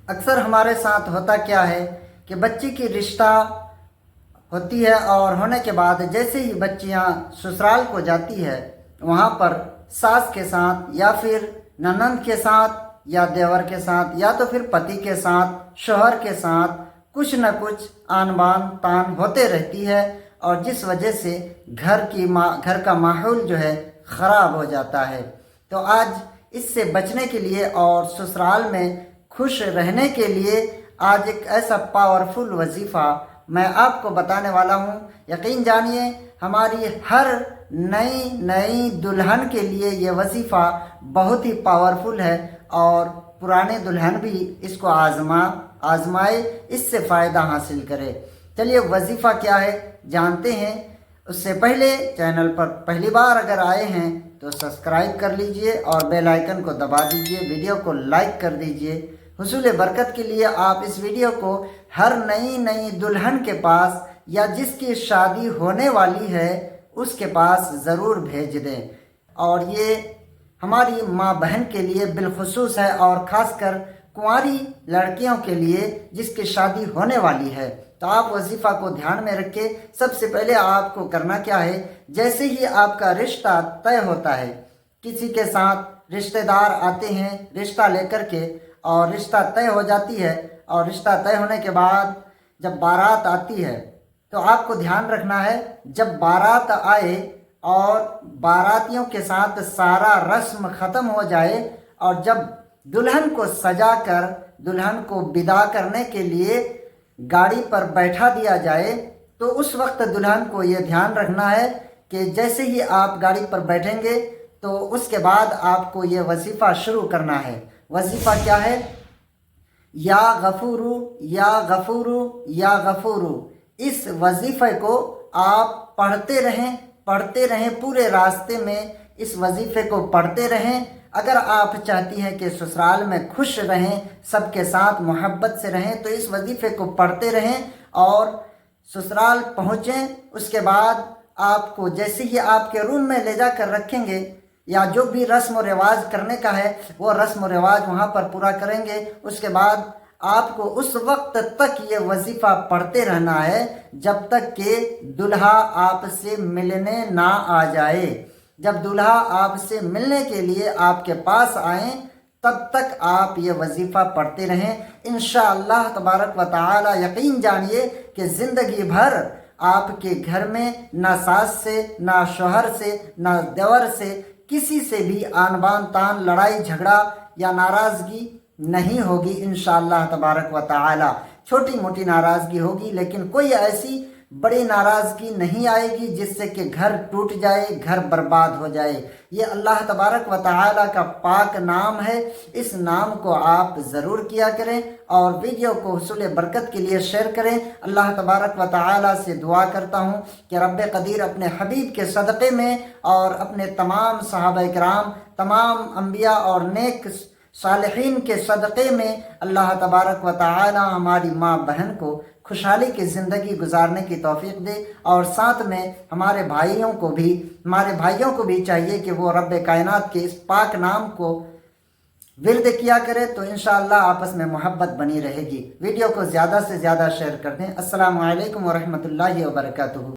اکثر ہمارے ساتھ ہوتا کیا ہے کہ بچی کی رشتہ ہوتی ہے اور ہونے کے بعد جیسے ہی بچیاں سسرال کو جاتی ہے وہاں پر ساس کے ساتھ یا پھر ننند کے ساتھ یا دیور کے ساتھ یا تو پھر پتی کے ساتھ شوہر کے ساتھ کچھ نہ کچھ آن بان تان ہوتے رہتی ہے، اور جس وجہ سے گھر کا ماحول جو ہے خراب ہو جاتا ہے۔ تو آج اس سے بچنے کے لیے اور سسرال میں خوش رہنے کے لیے آج ایک ایسا پاورفل وظیفہ میں آپ کو بتانے والا ہوں۔ یقین جانیے ہماری ہر نئی دلہن کے لیے یہ وظیفہ بہت ہی پاورفل ہے، اور پرانے دلہن بھی اس کو آزمائے، اس سے فائدہ حاصل کرے۔ چلیے وظیفہ کیا ہے جانتے ہیں۔ اس سے پہلے چینل پر پہلی بار اگر آئے ہیں تو سبسکرائب کر لیجئے اور بیل آئیکن کو دبا دیجئے، ویڈیو کو لائک کر دیجئے۔ حصول برکت کے لیے آپ اس ویڈیو کو ہر نئی دلہن کے پاس یا جس کی شادی ہونے والی ہے اس کے پاس ضرور بھیج دیں، اور یہ ہماری ماں بہن کے لیے بالخصوص ہے، اور خاص کر کنواری لڑکیوں کے لیے جس کی شادی ہونے والی ہے۔ تو آپ وظیفہ کو دھیان میں رکھیں۔ سب سے پہلے آپ کو کرنا کیا ہے، جیسے ہی آپ کا رشتہ طے ہوتا ہے، کسی کے ساتھ رشتہ دار آتے ہیں رشتہ لے کر کے، اور رشتہ طے ہو جاتی ہے، اور رشتہ طے ہونے کے بعد جب بارات آتی ہے تو آپ کو دھیان رکھنا ہے، جب بارات آئے اور باراتیوں کے ساتھ سارا رسم ختم ہو جائے، اور جب دلہن کو سجا کر دلہن کو ودا کرنے کے لیے گاڑی پر بیٹھا دیا جائے، تو اس وقت دلہن کو یہ دھیان رکھنا ہے کہ جیسے ہی آپ گاڑی پر بیٹھیں گے تو اس کے بعد آپ کو یہ وظیفہ شروع کرنا ہے۔ وظیفہ کیا ہے؟ یا غفورو یا غفورو یا غفورو۔ اس وظیفے کو آپ پڑھتے رہیں پورے راستے میں اس وظیفے کو پڑھتے رہیں۔ اگر آپ چاہتی ہیں کہ سسرال میں خوش رہیں، سب کے ساتھ محبت سے رہیں، تو اس وظیفے کو پڑھتے رہیں، اور سسرال پہنچیں اس کے بعد آپ کو جیسے ہی آپ کے روم میں لے جا کر رکھیں گے، یا جو بھی رسم و رواج کرنے کا ہے وہ رسم و رواج وہاں پر پورا کریں گے، اس کے بعد آپ کو اس وقت تک یہ وظیفہ پڑھتے رہنا ہے جب تک کہ دلہا آپ سے ملنے نہ آ جائے۔ جب دلہا آپ سے ملنے کے لیے آپ کے پاس آئیں تب تک آپ یہ وظیفہ پڑھتے رہیں۔ انشاءاللہ تبارک و تعالی یقین جانیے کہ زندگی بھر آپ کے گھر میں نہ ساس سے، نہ شوہر سے، نہ دیور سے، کسی سے بھی آن بان تان، لڑائی جھگڑا یا ناراضگی نہیں ہوگی انشاءاللہ تبارک و تعالی۔ چھوٹی موٹی ناراضگی ہوگی لیکن کوئی ایسی بڑی ناراضگی نہیں آئے گی جس سے کہ گھر ٹوٹ جائے، گھر برباد ہو جائے۔ یہ اللہ تبارک و تعالی کا پاک نام ہے، اس نام کو آپ ضرور کیا کریں، اور ویڈیو کو حصول برکت کے لیے شیئر کریں۔ اللہ تبارک و تعالی سے دعا کرتا ہوں کہ رب قدیر اپنے حبیب کے صدقے میں اور اپنے تمام صحابہ کرام، تمام انبیاء اور نیک صالحین کے صدقے میں اللہ تبارک و تعالی ہماری ماں بہن کو خوشحالی کی زندگی گزارنے کی توفیق دے، اور ساتھ میں ہمارے بھائیوں کو بھی چاہیے کہ وہ رب کائنات کے اس پاک نام کو ورد کیا کرے، تو انشاءاللہ آپس میں محبت بنی رہے گی۔ ویڈیو کو زیادہ سے زیادہ شیئر کر دیں۔ السلام علیکم ورحمۃ اللہ وبرکاتہ۔